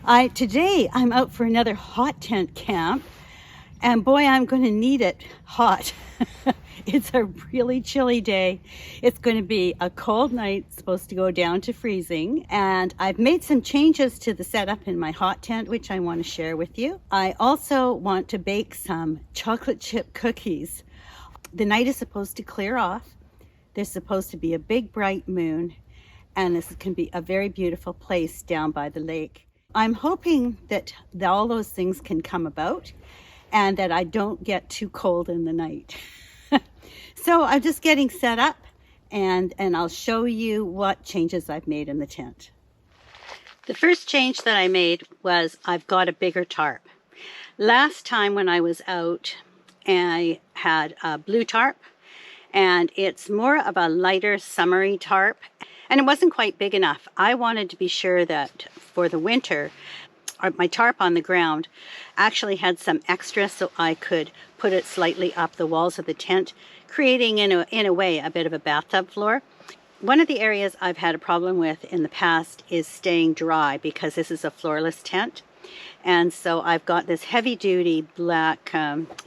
Today I'm out for another hot tent camp, and boy, I'm going to need it hot. It's a really chilly day. It's going to be a cold night, supposed to go down to freezing, and I've made some changes to the setup in my hot tent, which I want to share with you. I also want to bake some chocolate chip cookies. The night is supposed to clear off. There's supposed to be a big bright moon, and this can be a very beautiful place down by the lake. I'm hoping that all those things can come about and that I don't get too cold in the night. So I'm just getting set up, and I'll show you what changes I've made in the tent. The first change that I made was I've got a bigger tarp. Last time when I was out, I had a blue tarp, and it's more of a lighter summery tarp, and it wasn't quite big enough. I wanted to be sure that for the winter, my tarp on the ground actually had some extra so I could put it slightly up the walls of the tent, creating in a way a bit of a bathtub floor. One of the areas I've had a problem with in the past is staying dry because this is a floorless tent. And so I've got this heavy duty black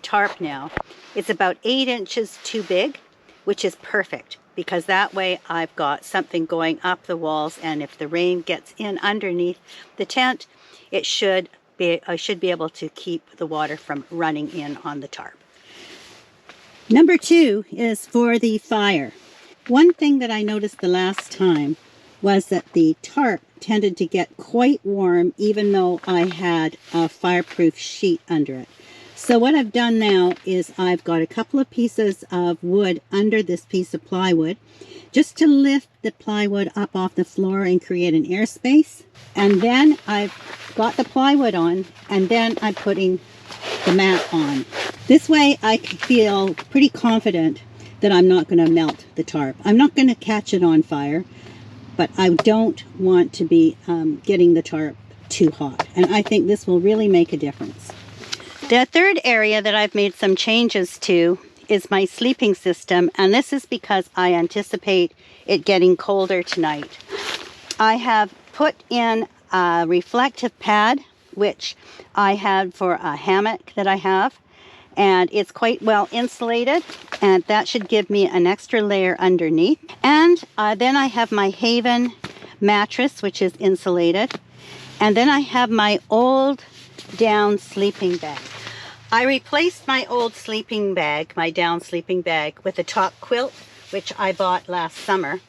tarp now. It's about 8 inches too big, which is perfect, because that way I've got something going up the walls, and if the rain gets in underneath the tent, I should be able to keep the water from running in on the tarp. Number 2 is for the fire. One thing that I noticed the last time was that the tarp tended to get quite warm even though I had a fireproof sheet under it. So what I've done now is I've got a couple of pieces of wood under this piece of plywood just to lift the plywood up off the floor and create an airspace. And then I've got the plywood on, and then I'm putting the mat on. This way I can feel pretty confident that I'm not going to melt the tarp. I'm not going to catch it on fire, but I don't want to be getting the tarp too hot. And I think this will really make a difference. The third area that I've made some changes to is my sleeping system, and this is because I anticipate it getting colder tonight. I have put in a reflective pad, which I had for a hammock that I have, and it's quite well insulated, and that should give me an extra layer underneath. And then I have my Haven mattress, which is insulated, and then I have my old down sleeping bag. I replaced my old sleeping bag, my down sleeping bag, with a top quilt, which I bought last summer.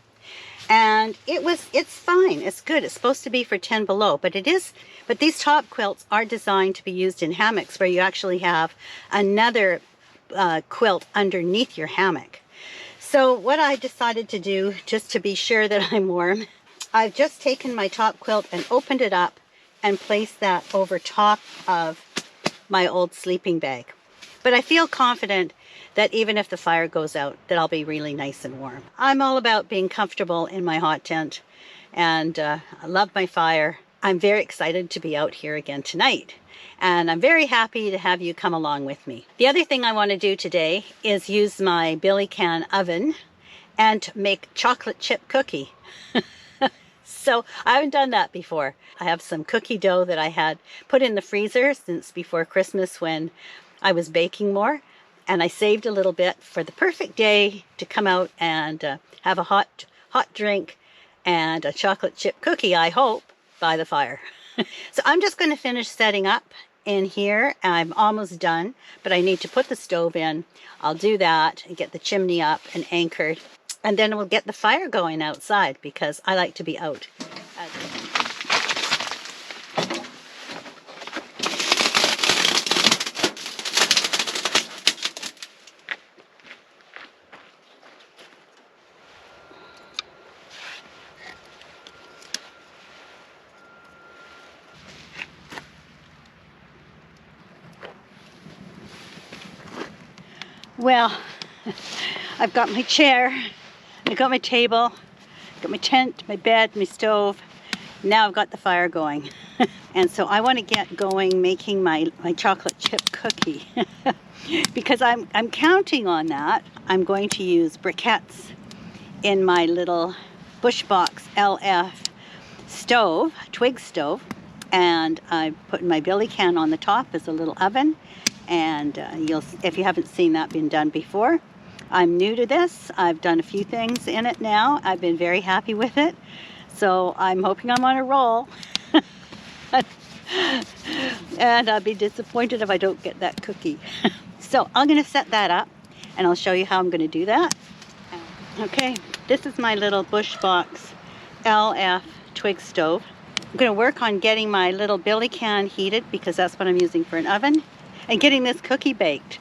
And it's fine, it's good. It's supposed to be for 10 below, but these top quilts are designed to be used in hammocks where you actually have another quilt underneath your hammock. So what I decided to do, just to be sure that I'm warm, I've just taken my top quilt and opened it up and placed that over top of my old sleeping bag. But I feel confident that even if the fire goes out, that I'll be really nice and warm. I'm all about being comfortable in my hot tent, and I love my fire. I'm very excited to be out here again tonight, and I'm very happy to have you come along with me. The other thing I want to do today is use my Billy Can oven and make chocolate chip cookie. So I haven't done that before. I have some cookie dough that I had put in the freezer since before Christmas when I was baking more. And I saved a little bit for the perfect day to come out and have a hot drink and a chocolate chip cookie, I hope, by the fire. So I'm just going to finish setting up in here. I'm almost done, but I need to put the stove in. I'll do that and get the chimney up and anchored. And then we'll get the fire going outside because I like to be out. Well, I've got my chair, I've got my table, got my tent, my bed, my stove. Now I've got the fire going. And so I want to get going making my chocolate chip cookie. Because I'm counting on that. I'm going to use briquettes in my little Bushbox LF stove, twig stove. and I put my billy can on the top as a little oven. And if you haven't seen that been done before, I'm new to this. I've done a few things in it now. I've been very happy with it. So I'm hoping I'm on a roll. And I'll be disappointed if I don't get that cookie. So I'm going to set that up and I'll show you how I'm going to do that. Okay, this is my little Bushbox LF twig stove. I'm going to work on getting my little billy can heated because that's what I'm using for an oven, and getting this cookie baked.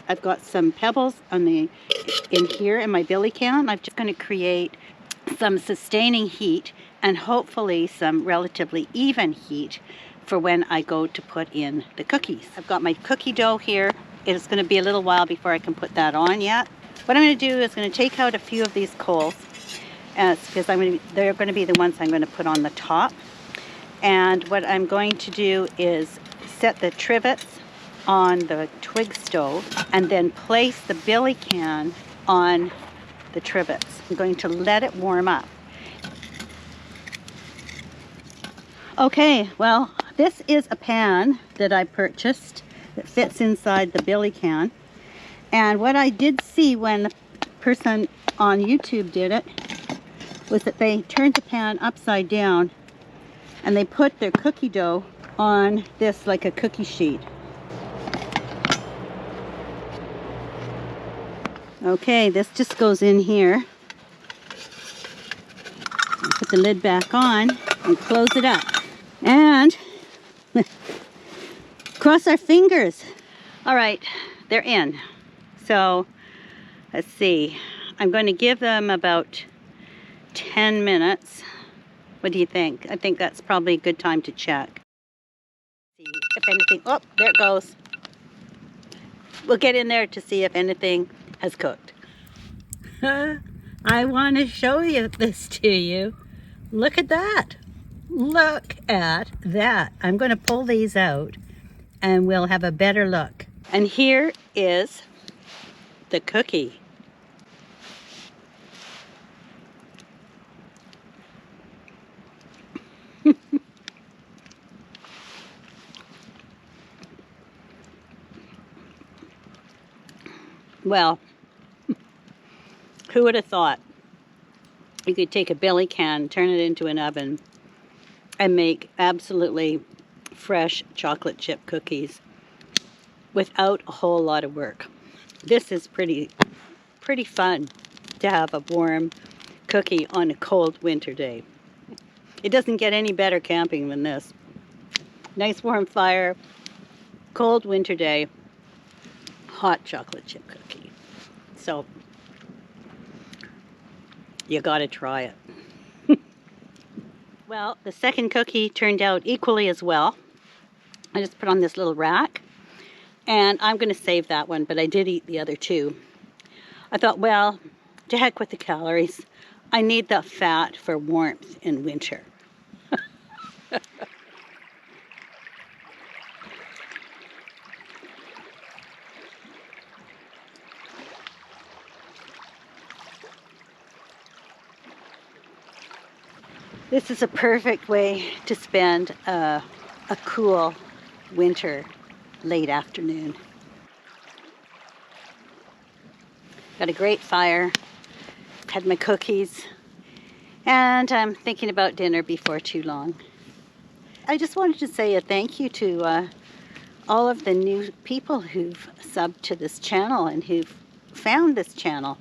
I've got some pebbles in here in my billy can. I'm just going to create some sustaining heat and hopefully some relatively even heat for when I go to put in the cookies. I've got my cookie dough here. It's going to be a little while before I can put that on yet. What I'm going to do is going to take out a few of these coals because they're going to be the ones I'm going to put on the top. And what I'm going to do is set the trivets on the twig stove and then place the billy can on the trivets. I'm going to let it warm up. Okay, well, this is a pan that I purchased that fits inside the billy can. And what I did see when the person on YouTube did it was that they turned the pan upside down and they put their cookie dough on this like a cookie sheet. Okay, this just goes in here. Put the lid back on and close it up. And cross our fingers. All right, they're in. So let's see. I'm going to give them about 10 minutes. What do you think? I think that's probably a good time to check. See if anything. Oh, there it goes. We'll get in there to see if anything has cooked. I want to show this to you. Look at that. Look at that. I'm going to pull these out and we'll have a better look. And here is the cookie. Well, who would have thought you could take a billy can, turn it into an oven, and make absolutely fresh chocolate chip cookies without a whole lot of work. This is pretty fun to have a warm cookie on a cold winter day. It doesn't get any better camping than this. Nice warm fire, cold winter day, hot chocolate chip cookie. So you gotta try it. Well, the second cookie turned out equally as well. I just put on this little rack and I'm gonna save that one, but I did eat the other two. I thought, well, to heck with the calories. I need the fat for warmth in winter. This is a perfect way to spend a cool winter late afternoon. Got a great fire, had my cookies, and I'm thinking about dinner before too long. I just wanted to say a thank you to all of the new people who've subbed to this channel and who've found this channel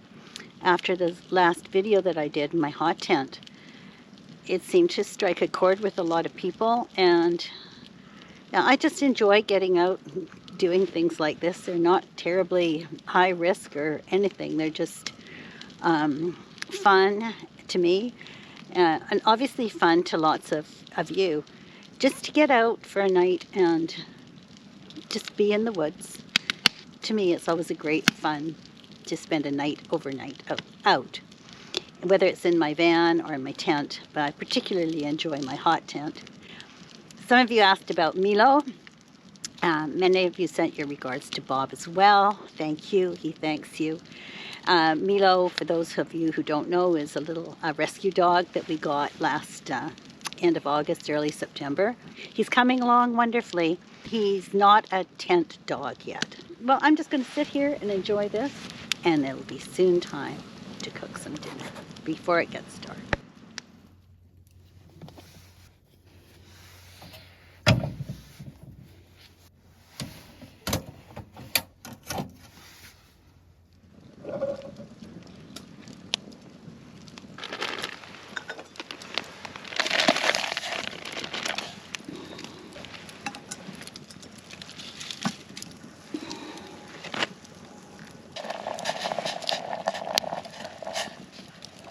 after the last video that I did in my hot tent. It seemed to strike a chord with a lot of people, and I just enjoy getting out and doing things like this. They're not terribly high risk or anything. They're just fun to me, and obviously fun to lots of you. Just to get out for a night and just be in the woods. To me, it's always a great fun to spend a night overnight out. Whether it's in my van or in my tent, but I particularly enjoy my hot tent. Some of you asked about Milo. Many of you sent your regards to Bob as well. Thank you. He thanks you. Milo, for those of you who don't know, is a little rescue dog that we got last end of August, early September. He's coming along wonderfully. He's not a tent dog yet. Well, I'm just going to sit here and enjoy this, and it'll be soon time to cook some dinner before it gets dark.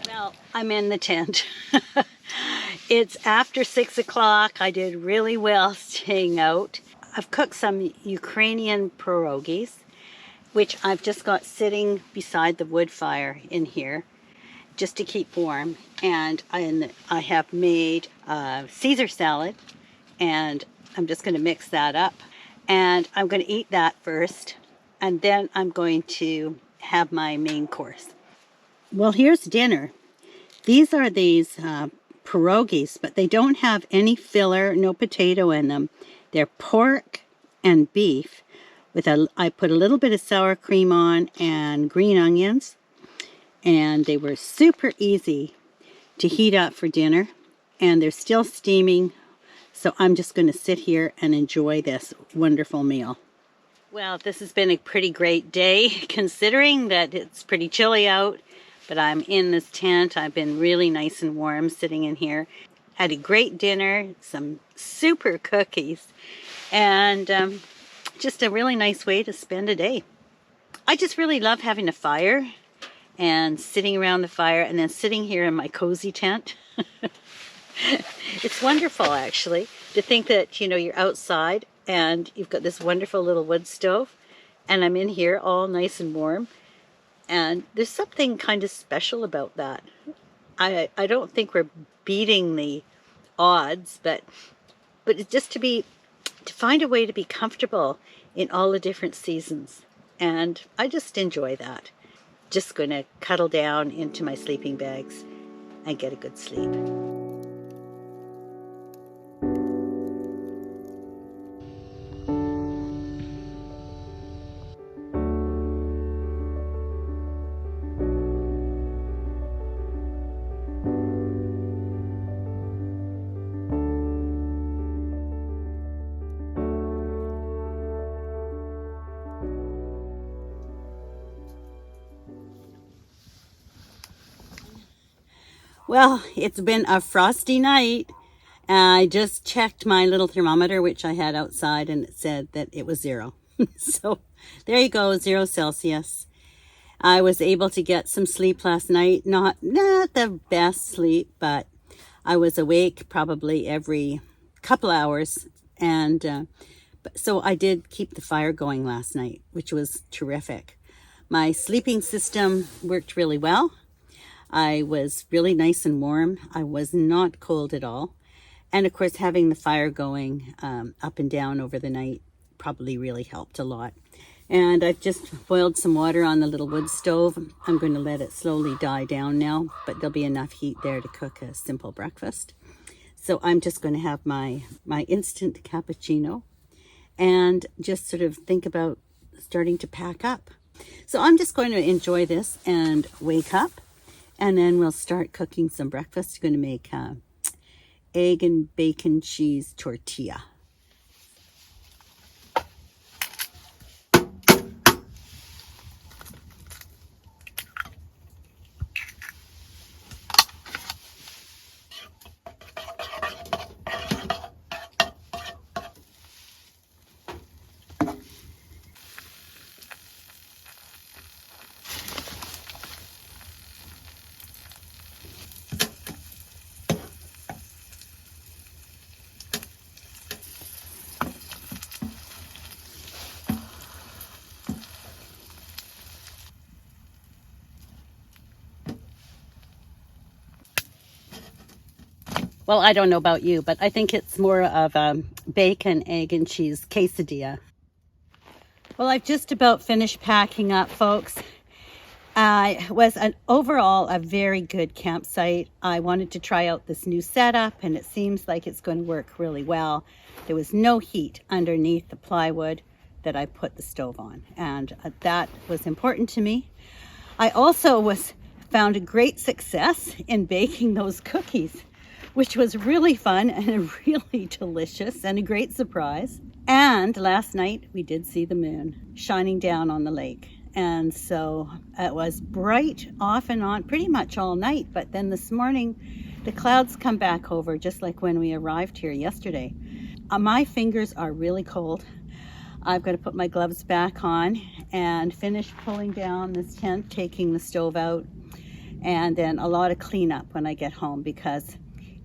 Well, I'm in the tent. It's after 6 o'clock. I did really well staying out. I've cooked some Ukrainian pierogies, which I've just got sitting beside the wood fire in here just to keep warm. And I have made Caesar salad, and I'm just going to mix that up. And I'm going to eat that first, and then I'm going to have my main course. Well, here's dinner. These are these pierogies, but they don't have any filler, no potato in them. They're pork and beef. I put a little bit of sour cream on and green onions, and they were super easy to heat up for dinner, and they're still steaming, so I'm just going to sit here and enjoy this wonderful meal. Well, this has been a pretty great day, considering that it's pretty chilly out. But I'm in this tent. I've been really nice and warm sitting in here. Had a great dinner, some super cookies, and just a really nice way to spend a day. I just really love having a fire and sitting around the fire and then sitting here in my cozy tent. It's wonderful, actually, to think that, you know, you're outside and you've got this wonderful little wood stove, and I'm in here all nice and warm. And there's something kind of special about that. I don't think we're beating the odds, but it's just to find a way to be comfortable in all the different seasons. And I just enjoy that. Just going to cuddle down into my sleeping bags and get a good sleep. Well, it's been a frosty night. I just checked my little thermometer, which I had outside, and it said that it was 0. So there you go, 0 Celsius. I was able to get some sleep last night. Not the best sleep, but I was awake probably every couple hours. And so I did keep the fire going last night, which was terrific. My sleeping system worked really well. I was really nice and warm. I was not cold at all. And of course, having the fire going up and down over the night probably really helped a lot. And I've just boiled some water on the little wood stove. I'm going to let it slowly die down now, but there'll be enough heat there to cook a simple breakfast. So I'm just going to have my instant cappuccino and just sort of think about starting to pack up. So I'm just going to enjoy this and wake up. And then we'll start cooking some breakfast. We're going to make egg and bacon cheese tortilla. Well, I don't know about you, but I think it's more of a bacon, egg, and cheese quesadilla. Well, I've just about finished packing up, folks. It was overall a very good campsite. I wanted to try out this new setup, and it seems like it's going to work really well. There was no heat underneath the plywood that I put the stove on, and that was important to me. I also found a great success in baking those cookies, which was really fun and really delicious and a great surprise. And last night we did see the moon shining down on the lake. And so it was bright off and on pretty much all night. But then this morning, the clouds come back over just like when we arrived here yesterday. My fingers are really cold. I've got to put my gloves back on and finish pulling down this tent, taking the stove out, and then a lot of cleanup when I get home because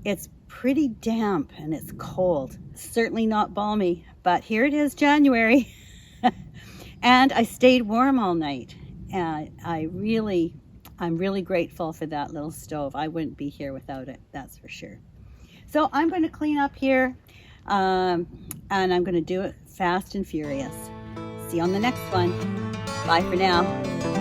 it's pretty damp and it's cold. Certainly not balmy, but here it is, January. And I stayed warm all night. And I'm really grateful for that little stove. I wouldn't be here without it, that's for sure. So I'm going to clean up here, and I'm going to do it fast and furious. See you on the next one. Bye for now.